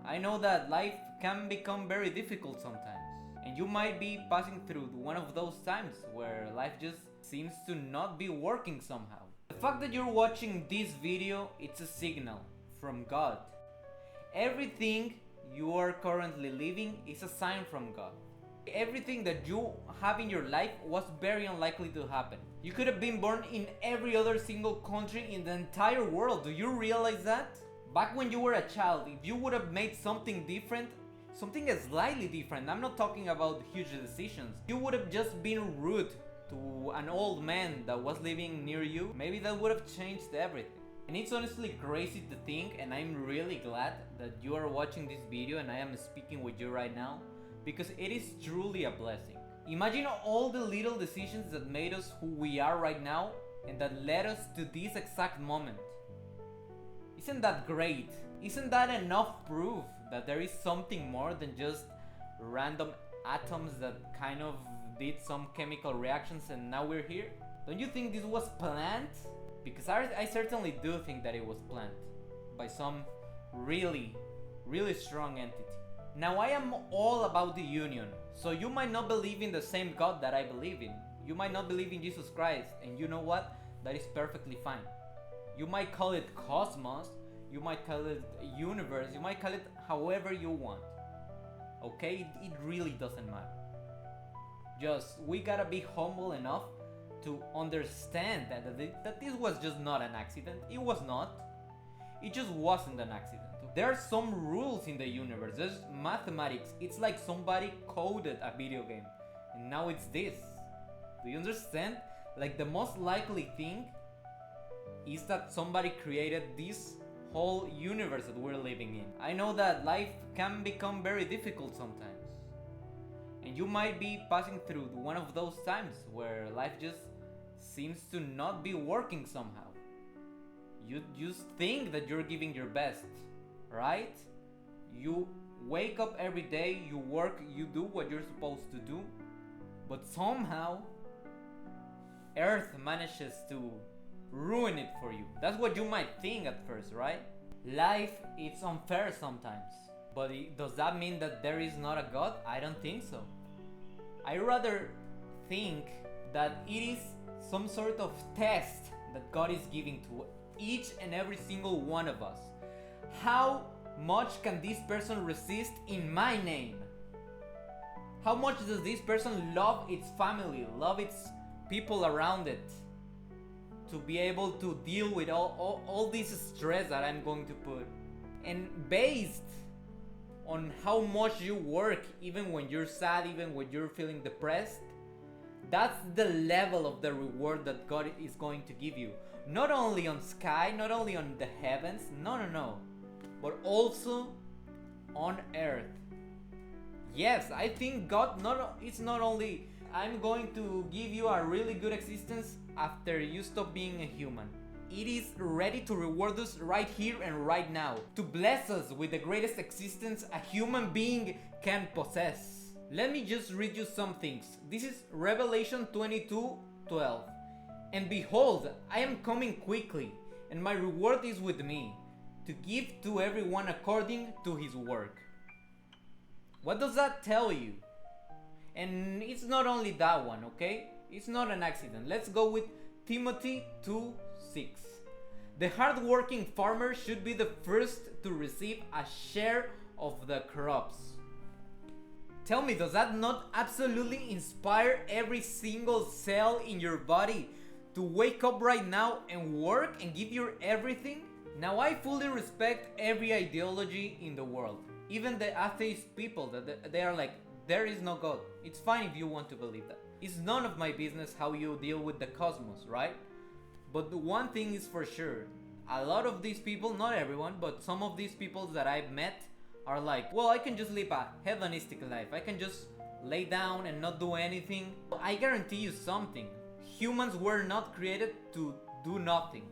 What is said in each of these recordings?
I know that life can become very difficult sometimes, and you might be passing through one of those times where life just seems to not be working somehow. The fact that you're watching this video, it's a signal from God. Everything you are currently living is a sign from God. Everything that you have in your life was very unlikely to happen. You could have been born in every other single country in the entire world. Do you realize that? Back when you were a child, if you would have made something different, something slightly different, I'm not talking about huge decisions, you would have just been rude to an old man that was living near you, maybe that would have changed everything. And it's honestly crazy to think, and I'm really glad that you are watching this video and I am speaking with you right now, because it is truly a blessing. Imagine all the little decisions that made us who we are right now and that led us to this exact moment. Isn't that great? Isn't that enough proof that there is something more than just random atoms that kind of did some chemical reactions and now we're here? Don't you think this was planned? Because I certainly do think that it was planned by some really strong entity. Now I am all about the union, so you might not believe in the same God that I believe in. You might not believe in Jesus Christ, and you know what? That is perfectly fine. You might call it cosmos, you might call it universe, you might call it however you want. Okay? It really doesn't matter. Just, we gotta be humble enough to understand that this was just not an accident. It was not. It just wasn't an accident. There are some rules in the universe. There's mathematics. It's like somebody coded a video game and now it's this. Do you understand? Like, the most likely thing is that somebody created this whole universe that we're living in. I know that life can become very difficult sometimes, and you might be passing through one of those times where life just seems to not be working somehow. You just think that you're giving your best, right? You wake up every day, you work, you do what you're supposed to do, but somehow Earth manages to ruin it for you. That's what you might think at first, right? Life is unfair sometimes, but does that mean that there is not a God? I don't think so. I rather think that it is some sort of test that God is giving to each and every single one of us. How much can this person resist in my name? How much does this person love its family, love its people around it, to be able to deal with all this stress that I'm going to put? And based on how much you work, even when you're sad, even when you're feeling depressed, that's the level of the reward that God is going to give you. Not only on sky, not only on the heavens, no, but also on earth. Yes, I think God it's not only I'm going to give you a really good existence after you stop being a human. It is ready to reward us right here and right now, to bless us with the greatest existence a human being can possess. Let me just read you some things. This is Revelation 22:12. And behold, I am coming quickly, and my reward is with me, to give to everyone according to his work. What does that tell you? And it's not only that one, okay? It's not an accident. Let's go with Timothy 2:6. The hardworking farmer should be the first to receive a share of the crops. Tell me, does that not absolutely inspire every single cell in your body to wake up right now and work and give your everything? Now, I fully respect every ideology in the world. Even the atheist people, that they are like, there is no God. It's fine if you want to believe that. It's none of my business how you deal with the cosmos, right? But the one thing is for sure, a lot of these people, not everyone, but some of these people that I've met are like, well, I can just live a hedonistic life. I can just lay down and not do anything. I guarantee you something. Humans were not created to do nothing.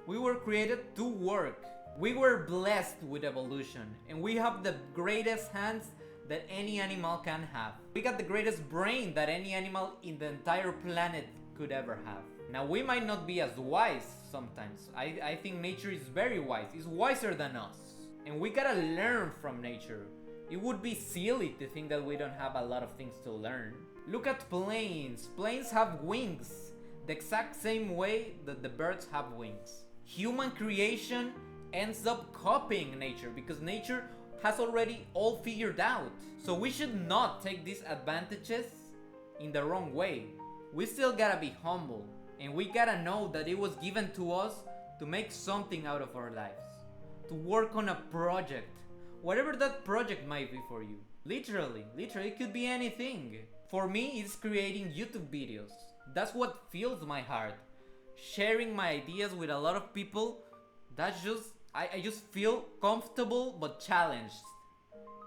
We were created to work. We were blessed with evolution, and we have the greatest hands that any animal can have. We got the greatest brain that any animal in the entire planet could ever have. Now, we might not be as wise sometimes. I think nature is very wise. It's wiser than us. And we gotta learn from nature. It would be silly to think that we don't have a lot of things to learn. Look at planes. Planes have wings, the exact same way that the birds have wings. Human creation ends up copying nature because nature has already all figured out. So we should not take these advantages in the wrong way. We still gotta be humble, and we gotta know that it was given to us to make something out of our lives, to work on a project, whatever that project might be for you. Literally, it could be anything. For me, it's creating YouTube videos. That's what fills my heart. Sharing my ideas with a lot of people, that's just, I just feel comfortable but challenged,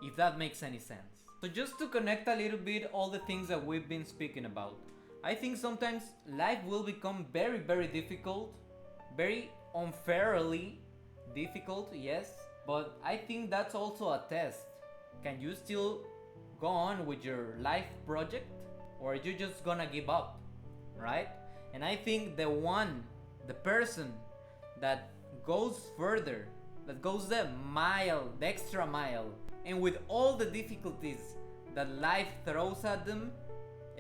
if that makes any sense. So just to connect a little bit all the things that we've been speaking about, I think sometimes life will become very, very difficult, very unfairly difficult, yes, but I think that's also a test. Can you still go on with your life project, or are you just gonna give up, right? And I think the person that goes further, that goes the extra mile, and with all the difficulties that life throws at them,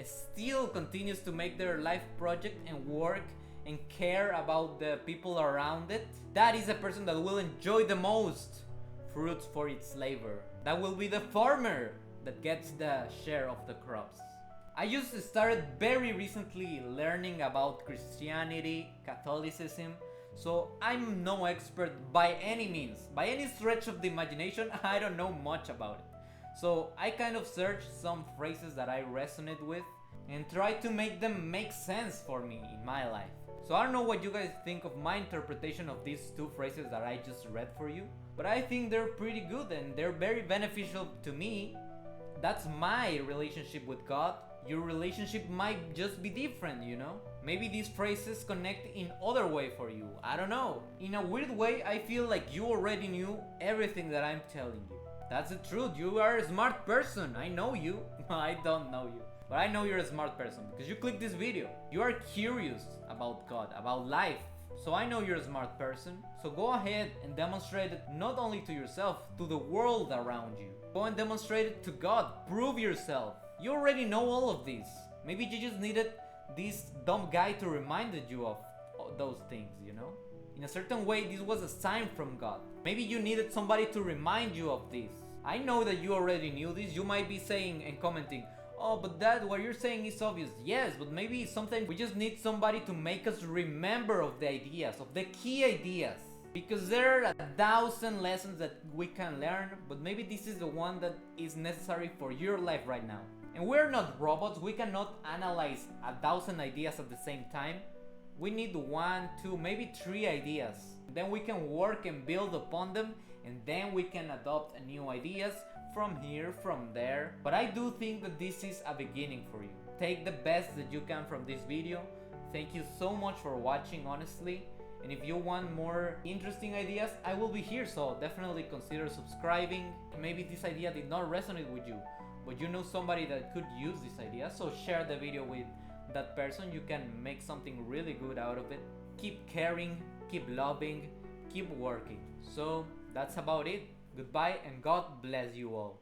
still continues to make their life project and work and care about the people around it, that is a person that will enjoy the most fruits for its labor. That will be the farmer that gets the share of the crops. I just started very recently learning about Christianity, Catholicism, so I'm no expert by any means. By any stretch of the imagination, I don't know much about it. So I kind of searched some phrases that I resonate with and try to make them make sense for me in my life. So I don't know what you guys think of my interpretation of these two phrases that I just read for you, but I think they're pretty good and they're very beneficial to me. That's my relationship with God. Your relationship might just be different, you know? Maybe these phrases connect in other way for you. I don't know. In a weird way, I feel like you already knew everything that I'm telling you. That's the truth. You are a smart person. I know you. I don't know you, but I know you're a smart person because you clicked this video. You are curious about God, about life. So I know you're a smart person. So go ahead and demonstrate it not only to yourself, to the world around you. Go and demonstrate it to God. Prove yourself. You already know all of this. Maybe you just needed this dumb guy to remind you of those things, you know? In a certain way, this was a sign from God. Maybe you needed somebody to remind you of this. I know that you already knew this. You might be saying and commenting, oh, but Dad, what you're saying is obvious. Yes, but maybe sometimes we just need somebody to make us remember of the ideas, of the key ideas. Because there are 1,000 lessons that we can learn, but maybe this is the one that is necessary for your life right now. And we're not robots. We cannot analyze 1,000 ideas at the same time. We need 1, 2, maybe 3 ideas. Then we can work and build upon them, and then we can adopt new ideas from here, from there. But I do think that this is a beginning for you. Take the best that you can from this video. Thank you so much for watching, honestly. And if you want more interesting ideas, I will be here, so definitely consider subscribing. Maybe this idea did not resonate with you, but you know somebody that could use this idea, so share the video with that person. You can make something really good out of it. Keep caring, keep loving, keep working. So that's about it. Goodbye and God bless you all.